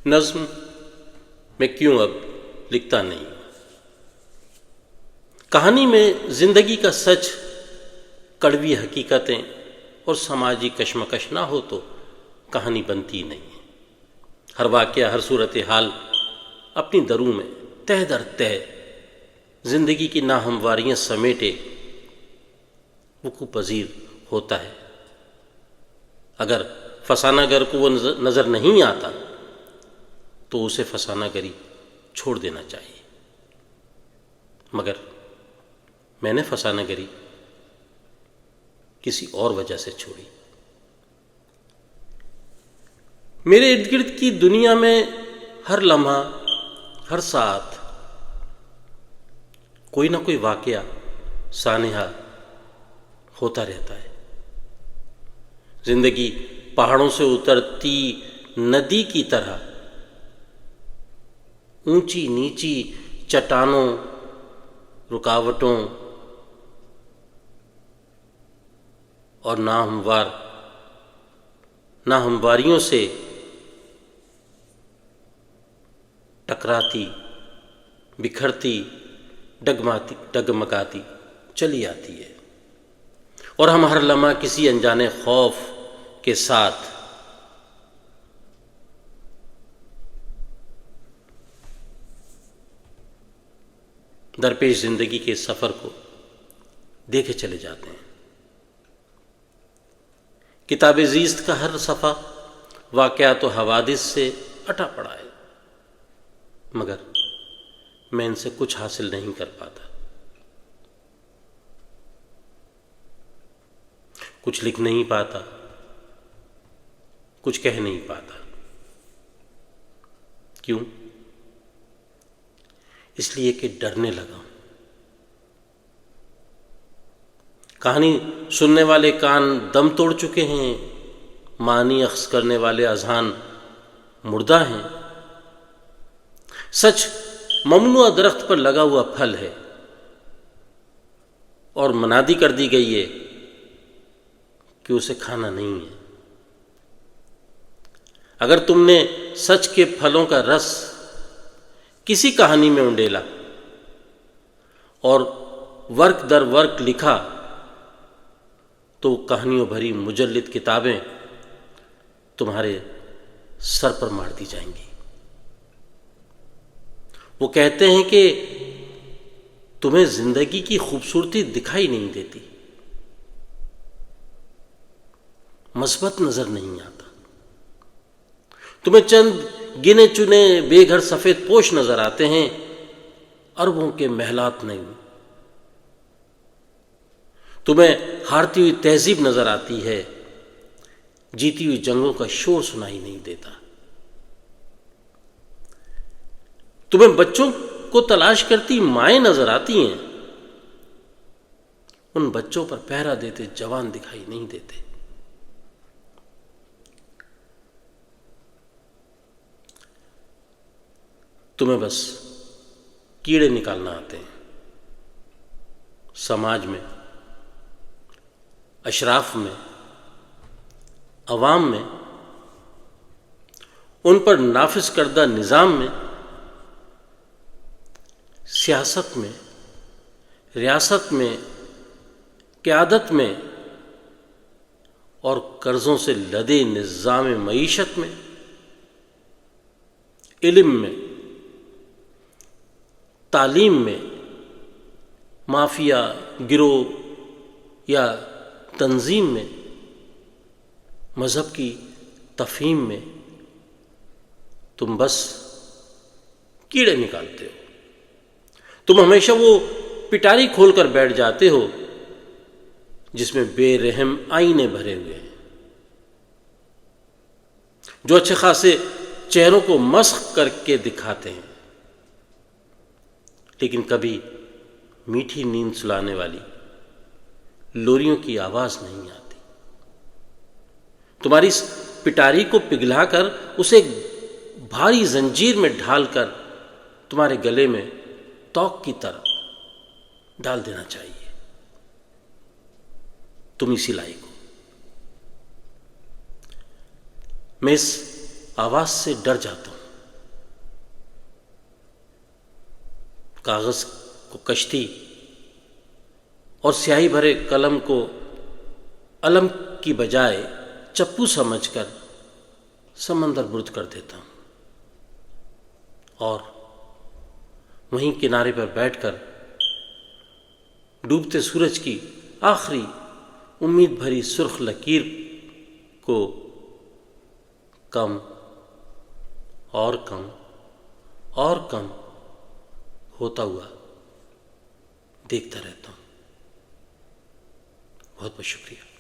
نظم میں کیوں اب لکھتا نہیں؟ کہانی میں زندگی کا سچ، کڑوی حقیقتیں اور سماجی کشمکش نہ ہو تو کہانی بنتی نہیں ہے۔ ہر واقعہ، ہر صورتحال اپنی دروں میں تہ در تہ زندگی کی ناہمواریاں سمیٹے وقوع پذیر ہوتا ہے۔ اگر فسانہ گر کو وہ نظر نہیں آتا تو اسے فسانہ گری چھوڑ دینا چاہیے، مگر میں نے فسانہ گری کسی اور وجہ سے چھوڑی۔ میرے ارد گرد کی دنیا میں ہر لمحہ، ہر ساتھ کوئی نہ کوئی واقعہ سانحہ ہوتا رہتا ہے۔ زندگی پہاڑوں سے اترتی ندی کی طرح اونچی نیچی چٹانوں، رکاوٹوں اور ناہمواریوں سے ٹکراتی، بکھرتی، ڈگمگاتی چلی آتی ہے، اور ہم ہر لمحہ کسی انجانے خوف کے ساتھ درپیش زندگی کے سفر کو دیکھے چلے جاتے ہیں۔ کتاب زیست کا ہر صفحہ واقعات و حوادث سے اٹا پڑا ہے، مگر میں ان سے کچھ حاصل نہیں کر پاتا، کچھ لکھ نہیں پاتا، کچھ کہہ نہیں پاتا۔ کیوں؟ اس لیے کہ ڈرنے لگا ہوں۔ کہانی سننے والے کان دم توڑ چکے ہیں، معنی اخذ کرنے والے اذہان مردہ ہیں۔ سچ ممنوع درخت پر لگا ہوا پھل ہے، اور منادی کر دی گئی ہے کہ اسے کھانا نہیں ہے۔ اگر تم نے سچ کے پھلوں کا رس کسی کہانی میں انڈیلا اور ورق در ورق لکھا تو کہانیوں بھری مجلد کتابیں تمہارے سر پر مار دی جائیں گی۔ وہ کہتے ہیں کہ تمہیں زندگی کی خوبصورتی دکھائی نہیں دیتی، مثبت نظر نہیں آتا، تمہیں چند گنے چنے بے گھر سفید پوش نظر آتے ہیں، اربوں کے محلات نہیں۔ تمہیں ہارتی ہوئی تہذیب نظر آتی ہے، جیتی ہوئی جنگوں کا شور سنائی نہیں دیتا۔ تمہیں بچوں کو تلاش کرتی مائیں نظر آتی ہیں، ان بچوں پر پہرا دیتے جوان دکھائی نہیں دیتے۔ تمہیں بس کیڑے نکالنا آتے ہیں، سماج میں، اشراف میں، عوام میں، ان پر نافذ کردہ نظام میں، سیاست میں، ریاست میں، قیادت میں، اور قرضوں سے لدے نظام معیشت میں، علم میں، تعلیم میں، مافیا، گروہ یا تنظیم میں، مذہب کی تفہیم میں، تم بس کیڑے نکالتے ہو۔ تم ہمیشہ وہ پٹاری کھول کر بیٹھ جاتے ہو جس میں بے رحم آئینے بھرے ہوئے ہیں، جو اچھے خاصے چہروں کو مسخ کر کے دکھاتے ہیں، لیکن کبھی میٹھی نیند سلانے والی لوریوں کی آواز نہیں آتی۔ تمہاری اس پٹاری کو پگھلا کر اسے ایک بھاری زنجیر میں ڈھال کر تمہارے گلے میں توق کی طرح ڈال دینا چاہیے۔ تم اسی لائق ہو۔ میں اس آواز سے ڈر جاتا ہوں، کاغذ کو کشتی اور سیاہی بھرے قلم کو علم کی بجائے چپو سمجھ کر سمندر برد کر دیتا ہوں، اور وہیں کنارے پر بیٹھ کر ڈوبتے سورج کی آخری امید بھری سرخ لکیر کو کم اور کم اور کم ہوتا ہوا دیکھتا رہتا ہوں۔ بہت بہت شکریہ۔